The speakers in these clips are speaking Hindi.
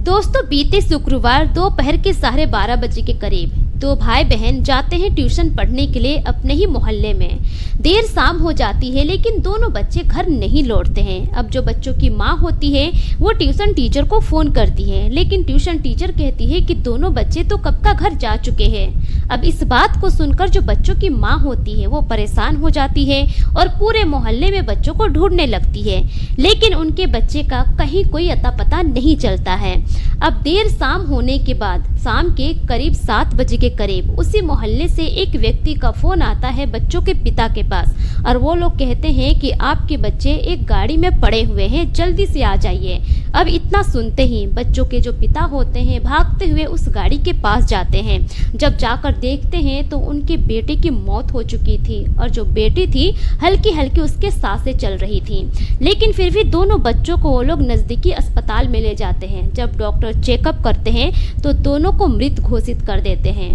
दोस्तों, बीते शुक्रवार दोपहर के 12:30 के करीब दो भाई बहन जाते हैं ट्यूशन पढ़ने के लिए अपने ही मोहल्ले में। देर शाम हो जाती है लेकिन दोनों बच्चे घर नहीं लौटते हैं। अब जो बच्चों की माँ होती है वो ट्यूशन टीचर को फोन करती है, लेकिन ट्यूशन टीचर कहती है कि दोनों बच्चे तो कब का घर जा चुके हैं। अब इस बात को सुनकर जो बच्चों की माँ होती है वो परेशान हो जाती है और पूरे मोहल्ले में बच्चों को ढूंढने लगती है, लेकिन उनके बच्चे का कहीं कोई अता पता नहीं चलता है। अब देर शाम होने के बाद शाम के करीब 7 बजे के करीब उसी मोहल्ले से एक व्यक्ति का फोन आता है बच्चों के पिता के पास, और वो लोग कहते हैं कि आपके बच्चे एक गाड़ी में पड़े हुए हैं, जल्दी से आ जाइए। अब इतना सुनते ही बच्चों के जो पिता होते हैं भागते हुए उस गाड़ी के पास जाते हैं। जब जाकर देखते हैं तो उनके बेटे की मौत हो चुकी थी और जो बेटी थी हल्की हल्की उसके सांसें चल रही थी, लेकिन फिर भी दोनों बच्चों को वो लोग नजदीकी अस्पताल में ले जाते हैं। जब डॉक्टर चेकअप करते हैं तो दोनों को मृत घोषित कर देते हैं।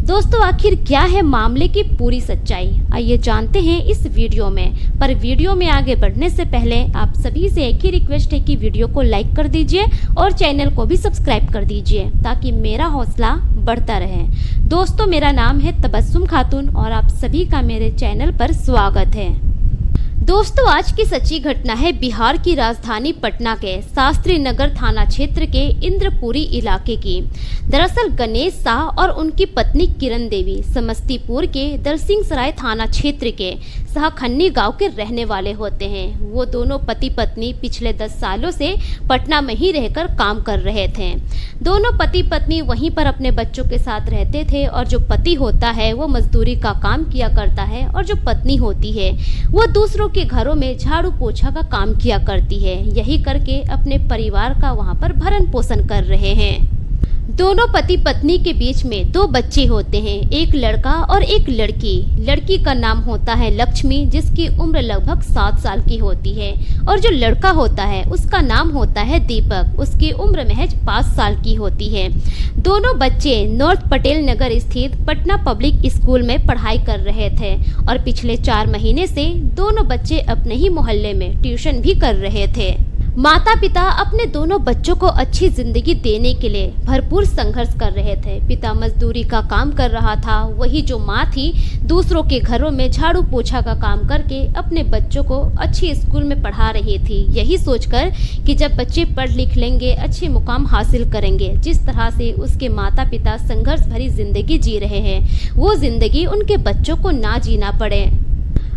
दोस्तों, आखिर क्या है मामले की पूरी सच्चाई, आइए जानते हैं इस वीडियो में। पर वीडियो में आगे बढ़ने से पहले आप सभी से एक ही रिक्वेस्ट है कि वीडियो को लाइक कर दीजिए और चैनल को भी सब्सक्राइब कर दीजिए ताकि मेरा हौसला बढ़ता रहे। दोस्तों, मेरा नाम है तबस्सुम खातून और आप सभी का मेरे चैनल पर स्वागत है। दोस्तों, आज की सच्ची घटना है बिहार की राजधानी पटना के शास्त्री नगर थाना क्षेत्र के इंद्रपुरी इलाके की। दरअसल गणेश शाह और उनकी पत्नी किरण देवी समस्तीपुर के दलसिंहसराय थाना क्षेत्र के शाहखन्नी गांव के रहने वाले होते हैं। वो दोनों पति पत्नी पिछले 10 सालों से पटना में ही रहकर काम कर रहे थे। दोनों पति पत्नी वहीं पर अपने बच्चों के साथ रहते थे और जो पति होता है वो मजदूरी का काम किया करता है और जो पत्नी होती है वो दूसरों के घरों में झाड़ू पोछा का काम किया करती है। यही करके अपने परिवार का वहां पर भरण पोषण कर रहे हैं। दोनों पति पत्नी के बीच में 2 बच्चे होते हैं, एक लड़का और एक लड़की। लड़की का नाम होता है लक्ष्मी, जिसकी उम्र लगभग 7 साल की होती है, और जो लड़का होता है उसका नाम होता है दीपक, उसकी उम्र महज 5 साल की होती है। दोनों बच्चे नॉर्थ पटेल नगर स्थित पटना पब्लिक स्कूल में पढ़ाई कर रहे थे और पिछले 4 महीने से दोनों बच्चे अपने ही मोहल्ले में ट्यूशन भी कर रहे थे। माता पिता अपने दोनों बच्चों को अच्छी जिंदगी देने के लिए भरपूर संघर्ष कर रहे थे। पिता मजदूरी का काम कर रहा था, वही जो माँ थी दूसरों के घरों में झाड़ू पोछा का काम करके अपने बच्चों को अच्छी स्कूल में पढ़ा रही थी, यही सोचकर कि जब बच्चे पढ़ लिख लेंगे अच्छे मुकाम हासिल करेंगे। जिस तरह से उसके माता पिता संघर्ष भरी जिंदगी जी रहे हैं वो जिंदगी उनके बच्चों को ना जीना पड़े।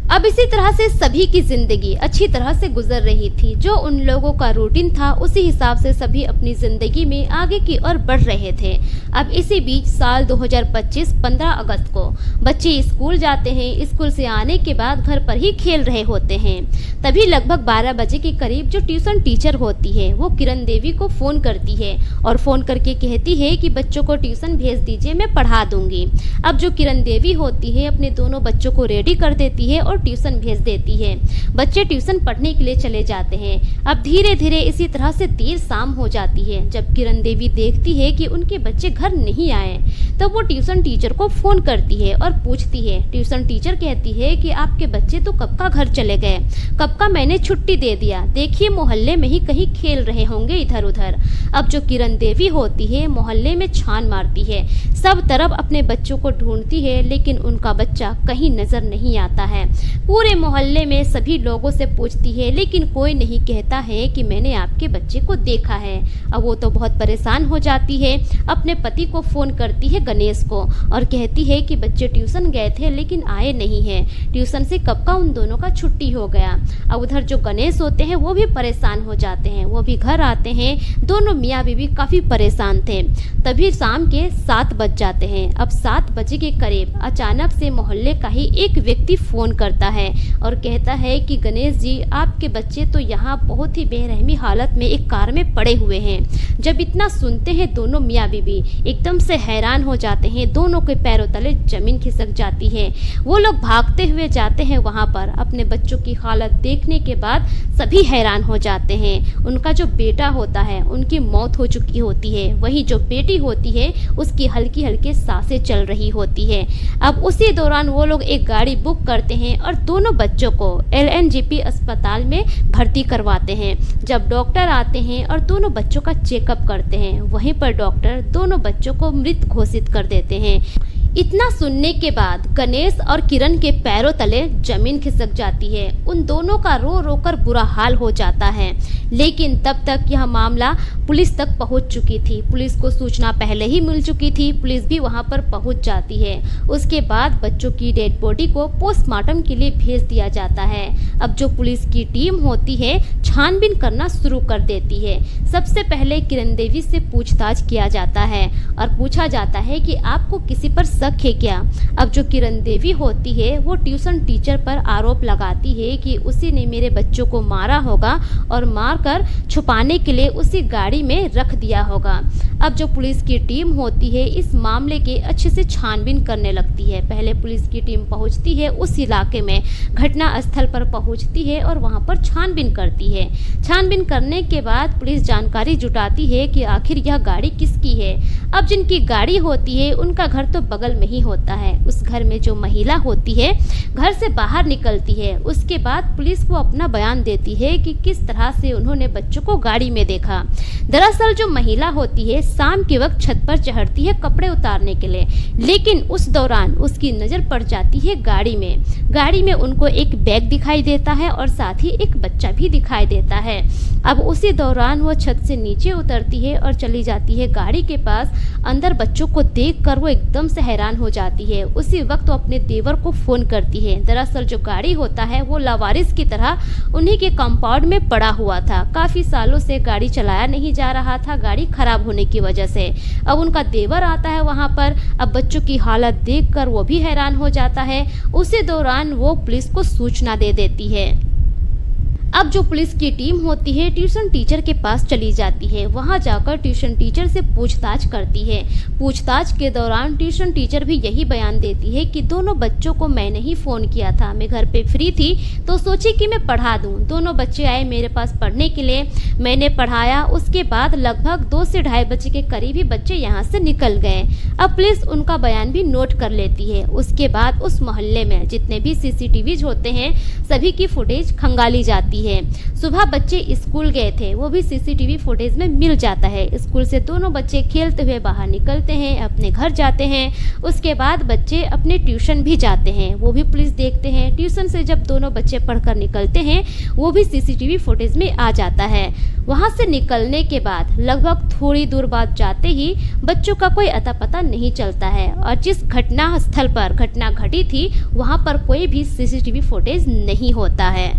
अब इसी तरह से सभी की जिंदगी अच्छी तरह से गुजर रही थी। जो उन लोगों का रूटीन था उसी हिसाब से सभी अपनी जिंदगी में आगे की ओर बढ़ रहे थे। अब इसी बीच साल 2025 15 अगस्त को बच्चे स्कूल जाते हैं। स्कूल से आने के बाद घर पर ही खेल रहे होते हैं। तभी लगभग 12 बजे के करीब जो ट्यूशन टीचर होती है वो किरण देवी को फोन करती है और फोन करके कहती है कि बच्चों को ट्यूशन भेज दीजिए, मैं पढ़ा दूंगी। अब जो किरण देवी होती है अपने दोनों बच्चों को रेडी कर देती है और ट्यूशन भेज देती है। बच्चे ट्यूशन पढ़ने के लिए चले जाते हैं। अब धीरे धीरे इसी तरह से देर शाम हो जाती है। जब किरण देवी देखती है कि उनके बच्चे घर नहीं आए तब वो ट्यूशन टीचर को फोन करती है और पूछती है। ट्यूशन टीचर कहती है कि आपके बच्चे तो कब का घर चले गए, कब का मैंने छुट्टी दे दिया, देखिए मोहल्ले में ही कहीं खेल रहे होंगे इधर उधर। अब जो किरण देवी होती है मोहल्ले में छान मारती है, सब तरफ अपने बच्चों को ढूंढती है, लेकिन उनका बच्चा कहीं नजर नहीं आता है। पूरे मोहल्ले में सभी लोगों से पूछती है लेकिन कोई नहीं कहता है कि मैंने आपके बच्चे को देखा है। अब वो तो बहुत परेशान हो जाती है, अपने पति को फोन करती है गणेश को और कहती है कि बच्चे ट्यूशन गए थे लेकिन आए नहीं हैं, ट्यूशन से कब का उन दोनों का छुट्टी हो गया। अब उधर जो गणेश होते हैं वो भी परेशान हो जाते हैं, वो भी घर आते हैं। दोनों मियाँ बीवी काफी परेशान थे। तभी शाम के 7 बज जाते हैं। अब 7 बजे के करीब अचानक से मोहल्ले का ही एक व्यक्ति फोन करता है और कहता है कि गणेश जी, आपके बच्चे तो यहाँ बहुत ही बेरहमी हालत में एक कार में पड़े हुए हैं। जब इतना सुनते हैं दोनों मियाँ बीवी एकदम से हैरान हो जाते हैं, दोनों के पैरों तले जमीन खिसक जाती है। वो लोग भागते हुए जाते हैं वहाँ पर। अपने बच्चों की हालत देखने के बाद सभी हैरान हो जाते हैं। उनका जो बेटा होता है उनकी मौत हो चुकी होती है, वही जो बेटी होती है उसकी हल्की हल्की सांसें चल रही होती है। अब उसी दौरान वो लोग एक गाड़ी बुक करते हैं और दोनों बच्चों को LNGP अस्पताल में भर्ती करवाते हैं। जब डॉक्टर आते हैं और दोनों बच्चों का चेकअप करते हैं, वहीं पर डॉक्टर दोनों बच्चों को मृत घोषित कर देते हैं। इतना सुनने के बाद गणेश और किरण के पैरों तले जमीन खिसक जाती है। उन दोनों का रो रो कर बुरा हाल हो जाता है, लेकिन तब तक यह मामला पुलिस तक पहुंच चुकी थी। पुलिस को सूचना पहले ही मिल चुकी थी, पुलिस भी वहां पर पहुंच जाती है। उसके बाद बच्चों की डेड बॉडी को पोस्टमार्टम के लिए भेज दिया जाता है। अब जो पुलिस की टीम होती है छानबीन करना शुरू कर देती है। सबसे पहले किरण देवी से पूछताछ किया जाता है और पूछा जाता है कि आपको किसी पर शक है क्या। अब जो किरण देवी होती है वो ट्यूशन टीचर पर आरोप लगाती है कि उसी ने मेरे बच्चों को मारा होगा और मारकर छुपाने के लिए उसी गाड़ी में रख दिया होगा। अब जो पुलिस की टीम होती है इस मामले के अच्छे से छानबीन करने लगती है। पहले पुलिस की टीम पहुंचती है उस इलाके में, घटना स्थल पर पहुंचती है और वहां पर छानबीन करती है। छानबीन करने के बाद पुलिस जानकारी जुटाती है कि आखिर यह गाड़ी किसकी है। अब जिनकी गाड़ी होती है उनका घर तो बगल में ही होता है। उस घर में जो महिला होती है घर से बाहर निकलती है। उसके बाद पुलिस को अपना बयान देती है कि किस तरह से उन्होंने बच्चों को गाड़ी में देखा। दरअसल जो महिला होती है शाम के वक्त छत पर चढ़ती है कपड़े उतारने के लिए, लेकिन उस दौरान उसकी नजर पड़ जाती है गाड़ी में। गाड़ी में उनको एक बैग दिखाई देता है और साथ ही एक बच्चा भी दिखाई देता है। अब उसी दौरान वो छत से नीचे उतरती है और चली जाती है गाड़ी के पास। अंदर बच्चों को देखकर वो एकदम से हैरान हो जाती है। उसी वक्त वो अपने देवर को फोन करती है। दरअसल जो गाड़ी होता है वो लावारिस की तरह उन्हीं के कंपाउंड में पड़ा हुआ था। काफी सालों से गाड़ी चलाया नहीं जा रहा था, गाड़ी खराब होने की वजह से। अब उनका देवर आता है वहां पर। अब बच्चों की हालत देखकर वो भी हैरान हो जाता है। उसी दौरान वो पुलिस को सूचना दे देती है। अब जो पुलिस की टीम होती है ट्यूशन टीचर के पास चली जाती है। वहां जाकर ट्यूशन टीचर से पूछताछ करती है। पूछताछ के दौरान ट्यूशन टीचर भी यही बयान देती है कि दोनों बच्चों को मैंने ही फोन किया था। मैं घर पे फ्री थी तो सोची कि मैं पढ़ा दूं। दोनों बच्चे आए मेरे पास पढ़ने के लिए, मैंने पढ़ाया। उसके बाद लगभग 2 से ढाई बजे के करीब ही बच्चे यहाँ से निकल गए। अब पुलिस उनका बयान भी नोट कर लेती है। उसके बाद उस मोहल्ले में जितने भी CCTV होते हैं सभी की फुटेज खंगाली जाती है। सुबह बच्चे स्कूल गए थे, वो भी CCTV फुटेज में मिल जाता है। स्कूल से दोनों बच्चे खेलते हुए बाहर निकलते हैं, अपने घर जाते हैं। उसके बाद बच्चे अपने ट्यूशन भी जाते हैं, वो भी पुलिस देखते हैं। ट्यूशन से जब दोनों बच्चे पढ़कर निकलते हैं वो भी CCTV फुटेज में आ जाता है। वहां से निकलने के बाद लगभग थोड़ी दूर बाद जाते ही बच्चों का कोई अता पता नहीं चलता है और जिस घटना स्थल पर घटना घटी थी वहां पर कोई भी CCTV फुटेज नहीं होता है।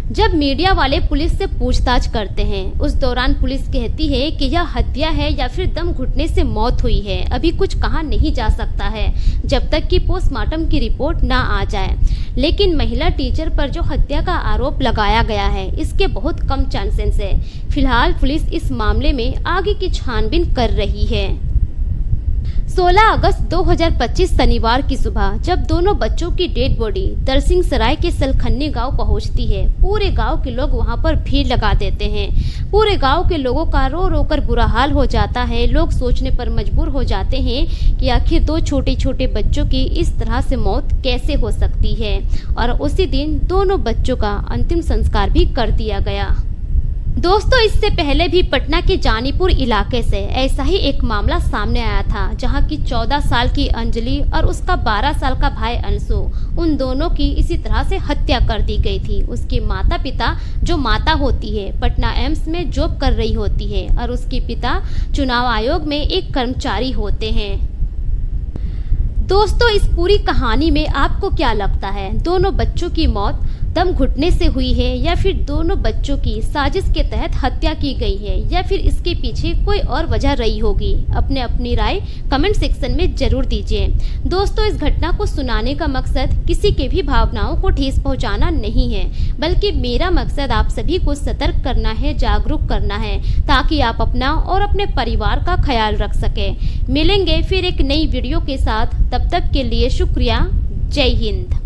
जब मीडिया वाले पुलिस से पूछताछ करते हैं उस दौरान पुलिस कहती है कि यह हत्या है या फिर दम घुटने से मौत हुई है, अभी कुछ कहा नहीं जा सकता है जब तक कि पोस्टमार्टम की रिपोर्ट ना आ जाए। लेकिन महिला टीचर पर जो हत्या का आरोप लगाया गया है इसके बहुत कम चांसेस है। फिलहाल पुलिस इस मामले में आगे की छानबीन कर रही है। 16 अगस्त 2025 शनिवार की सुबह जब दोनों बच्चों की डेड बॉडी दरसिंह सराय के सलखन्नी गांव पहुंचती है, पूरे गांव के लोग वहां पर भीड़ लगा देते हैं। पूरे गांव के लोगों का रो रो कर बुरा हाल हो जाता है। लोग सोचने पर मजबूर हो जाते हैं कि आखिर 2 छोटे छोटे बच्चों की इस तरह से मौत कैसे हो सकती है। और उसी दिन दोनों बच्चों का अंतिम संस्कार भी कर दिया गया। दोस्तों, इससे पहले भी पटना के जानीपुर इलाके से ऐसा ही एक मामला सामने आया था, जहां की 14 साल की अंजलि और उसका 12 साल का भाई अंशु, उन दोनों की इसी तरह से हत्या कर दी गई थी। उसके माता पिता, जो माता होती है पटना एम्स में जॉब कर रही होती है और उसके पिता चुनाव आयोग में एक कर्मचारी होते हैं। दोस्तों, इस पूरी कहानी में आपको क्या लगता है? दोनों बच्चों की मौत दम घुटने से हुई है या फिर दोनों बच्चों की साजिश के तहत हत्या की गई है या फिर इसके पीछे कोई और वजह रही होगी? अपनी राय कमेंट सेक्शन में जरूर दीजिए। दोस्तों, इस घटना को सुनाने का मकसद किसी के भी भावनाओं को ठेस पहुंचाना नहीं है, बल्कि मेरा मकसद आप सभी को सतर्क करना है, जागरूक करना है, ताकि आप अपना और अपने परिवार का ख्याल रख सके। मिलेंगे फिर एक नई वीडियो के साथ, तब तक के लिए शुक्रिया। जय हिंद।